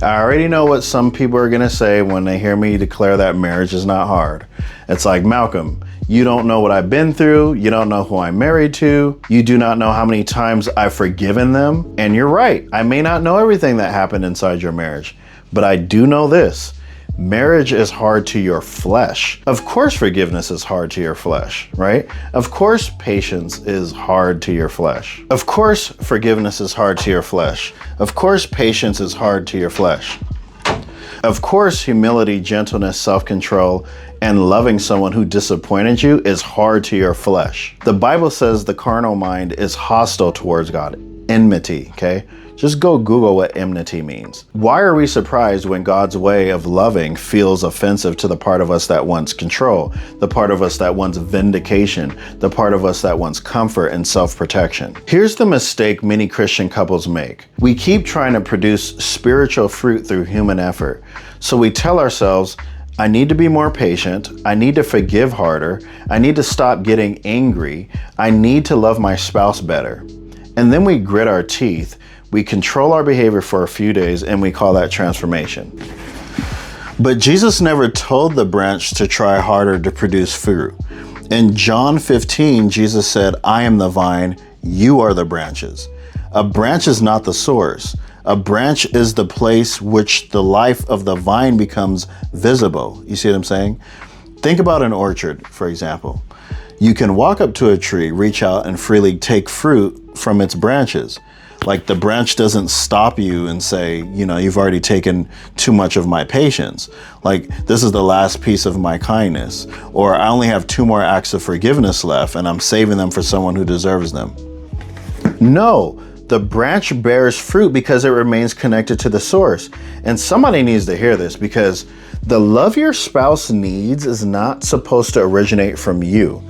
I already know what some people are going to say when they hear me declare that marriage is not hard. It's like, Malcolm, you don't know what I've been through. You don't know who I'm married to. You do not know how many times I've forgiven them. And you're right. I may not know everything that happened inside your marriage, but I do know this. Marriage is hard to your flesh. Of course, forgiveness is hard to your flesh, right? Of course, patience is hard to your flesh. Of course, forgiveness is hard to your flesh. Of course, patience is hard to your flesh. Of course, humility, gentleness, self-control, and loving someone who disappointed you is hard to your flesh. The Bible says the carnal mind is hostile towards God. Enmity, okay? Just go Google what enmity means. Why are we surprised when God's way of loving feels offensive to the part of us that wants control, the part of us that wants vindication, the part of us that wants comfort and self-protection? Here's the mistake many Christian couples make. We keep trying to produce spiritual fruit through human effort. So we tell ourselves, I need to be more patient. I need to forgive harder. I need to stop getting angry. I need to love my spouse better. And then we grit our teeth. We control our behavior for a few days and we call that transformation. But Jesus never told the branch to try harder to produce fruit. In John 15, Jesus said, I am the vine, you are the branches. A branch is not the source. A branch is the place which the life of the vine becomes visible. You see what I'm saying? Think about an orchard, for example. You can walk up to a tree, reach out and freely take fruit from its branches. Like the branch doesn't stop you and say, you know, you've already taken too much of my patience. Like, this is the last piece of my kindness. Or I only have 2 more acts of forgiveness left and I'm saving them for someone who deserves them. No, the branch bears fruit because it remains connected to the source. And somebody needs to hear this, because the love your spouse needs is not supposed to originate from you.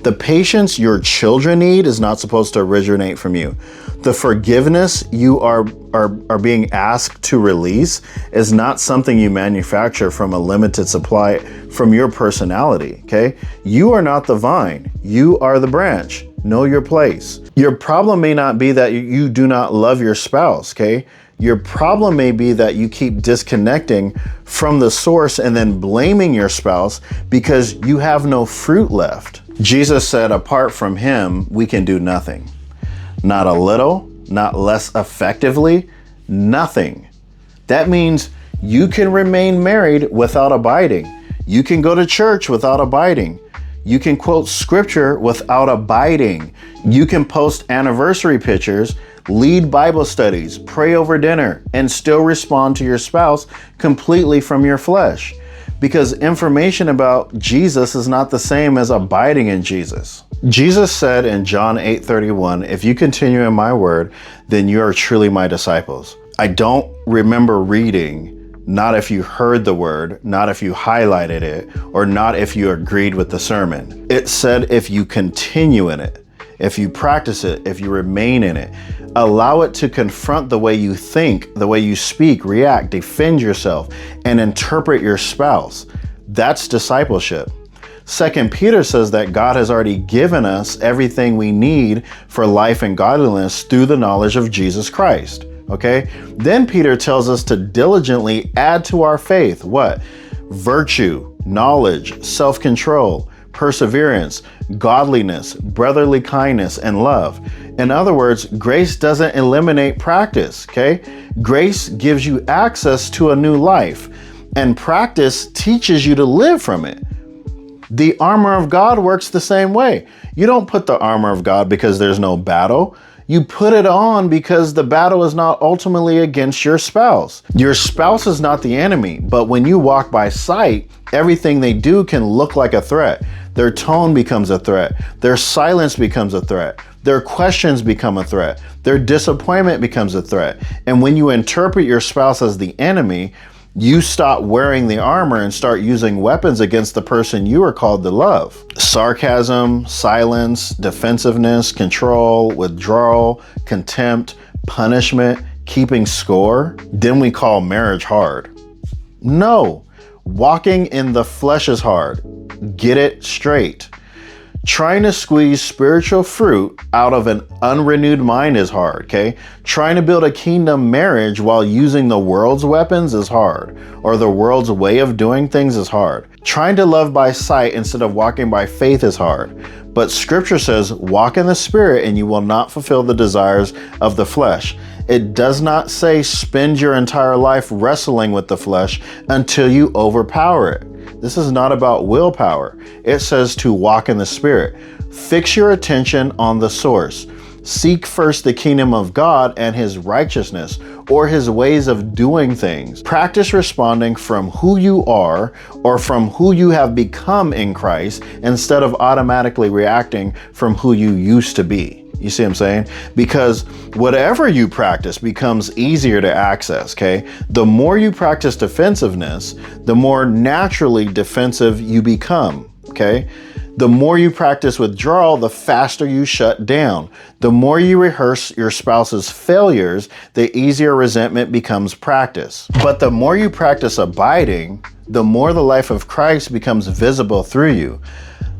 The patience your children need is not supposed to originate from you. The forgiveness you are being asked to release is not something you manufacture from a limited supply from your personality, okay? You are not the vine. You are the branch. Know your place. Your problem may not be that you do not love your spouse, okay? Your problem may be that you keep disconnecting from the source and then blaming your spouse because you have no fruit left. Jesus said, apart from him, we can do nothing. Not a little, not less effectively, nothing. That means you can remain married without abiding. You can go to church without abiding. You can quote scripture without abiding. You can post anniversary pictures, lead Bible studies, pray over dinner, and still respond to your spouse completely from your flesh. Because information about Jesus is not the same as abiding in Jesus. Jesus said in John 8:31, if you continue in my word, then you are truly my disciples. I don't remember reading, not if you heard the word, not if you highlighted it, or not if you agreed with the sermon. It said if you continue in it, if you practice it, if you remain in it, allow it to confront the way you think, the way you speak, react, defend yourself, and interpret your spouse. That's discipleship. 2 Peter says that God has already given us everything we need for life and godliness through the knowledge of Jesus Christ. Okay? Then Peter tells us to diligently add to our faith what? Virtue, knowledge, self-control, perseverance, godliness, brotherly kindness, and love. In other words, grace doesn't eliminate practice, okay? Grace gives you access to a new life, and practice teaches you to live from it. The armor of God works the same way. You don't put the armor of God because there's no battle. You put it on because the battle is not ultimately against your spouse. Your spouse is not the enemy, but when you walk by sight, everything they do can look like a threat. Their tone becomes a threat. Their silence becomes a threat. Their questions become a threat. Their disappointment becomes a threat. And when you interpret your spouse as the enemy, you stop wearing the armor and start using weapons against the person you are called to love. Sarcasm, silence, defensiveness, control, withdrawal, contempt, punishment, keeping score. Then we call marriage hard. No, walking in the flesh is hard. Get it straight. Trying to squeeze spiritual fruit out of an unrenewed mind is hard, okay? Trying to build a kingdom marriage while using the world's weapons is hard, or the world's way of doing things is hard. Trying to love by sight instead of walking by faith is hard. But scripture says, walk in the spirit and you will not fulfill the desires of the flesh. It does not say spend your entire life wrestling with the flesh until you overpower it. This is not about willpower. It says to walk in the spirit. Fix your attention on the source. Seek first the kingdom of God and his righteousness, or his ways of doing things. Practice responding from who you are or from who you have become in Christ instead of automatically reacting from who you used to be. You see what I'm saying? Because whatever you practice becomes easier to access, okay? The more you practice defensiveness, the more naturally defensive you become, okay? The more you practice withdrawal, the faster you shut down. The more you rehearse your spouse's failures, the easier resentment becomes practice. But the more you practice abiding, the more the life of Christ becomes visible through you.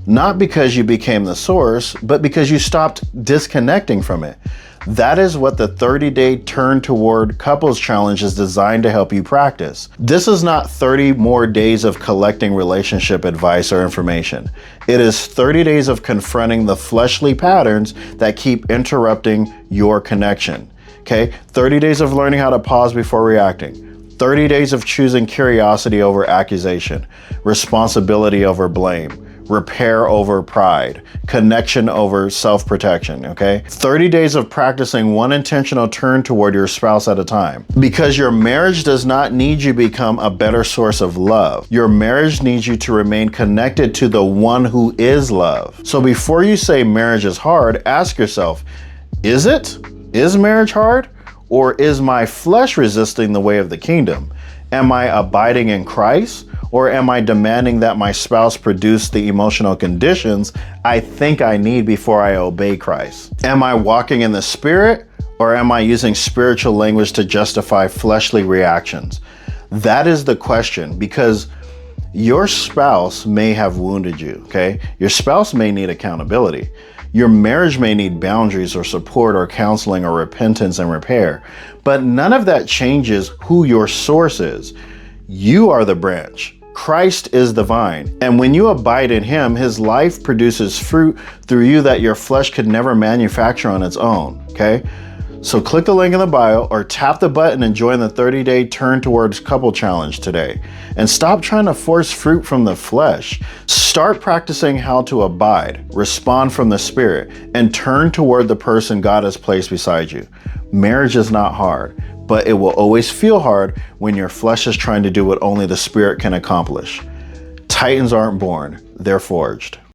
Not because you became the source, but because you stopped disconnecting from it. That is what the 30-day Turn Toward Couples Challenge is designed to help you practice. This is not 30 more days of collecting relationship advice or information. It is 30 days of confronting the fleshly patterns that keep interrupting your connection. Okay? 30 days of learning how to pause before reacting. 30 days of choosing curiosity over accusation, responsibility over blame, repair over pride, connection over self-protection, okay? 30 days of practicing one intentional turn toward your spouse at a time. Because your marriage does not need you to become a better source of love. Your marriage needs you to remain connected to the one who is love. So before you say marriage is hard, ask yourself, is it? Is marriage hard? Or is my flesh resisting the way of the kingdom? Am I abiding in Christ? Or am I demanding that my spouse produce the emotional conditions I think I need before I obey Christ? Am I walking in the spirit, or am I using spiritual language to justify fleshly reactions? That is the question, because your spouse may have wounded you, okay? Your spouse may need accountability. Your marriage may need boundaries or support or counseling or repentance and repair, but none of that changes who your source is. You are the branch. Christ is the vine. And when you abide in him, his life produces fruit through you that your flesh could never manufacture on its own, okay? So click the link in the bio or tap the button and join the 30-day Turn Towards Couple Challenge today. And stop trying to force fruit from the flesh. Start practicing how to abide, respond from the spirit, and turn toward the person God has placed beside you. Marriage is not hard, but it will always feel hard when your flesh is trying to do what only the spirit can accomplish. Titans aren't born, they're forged.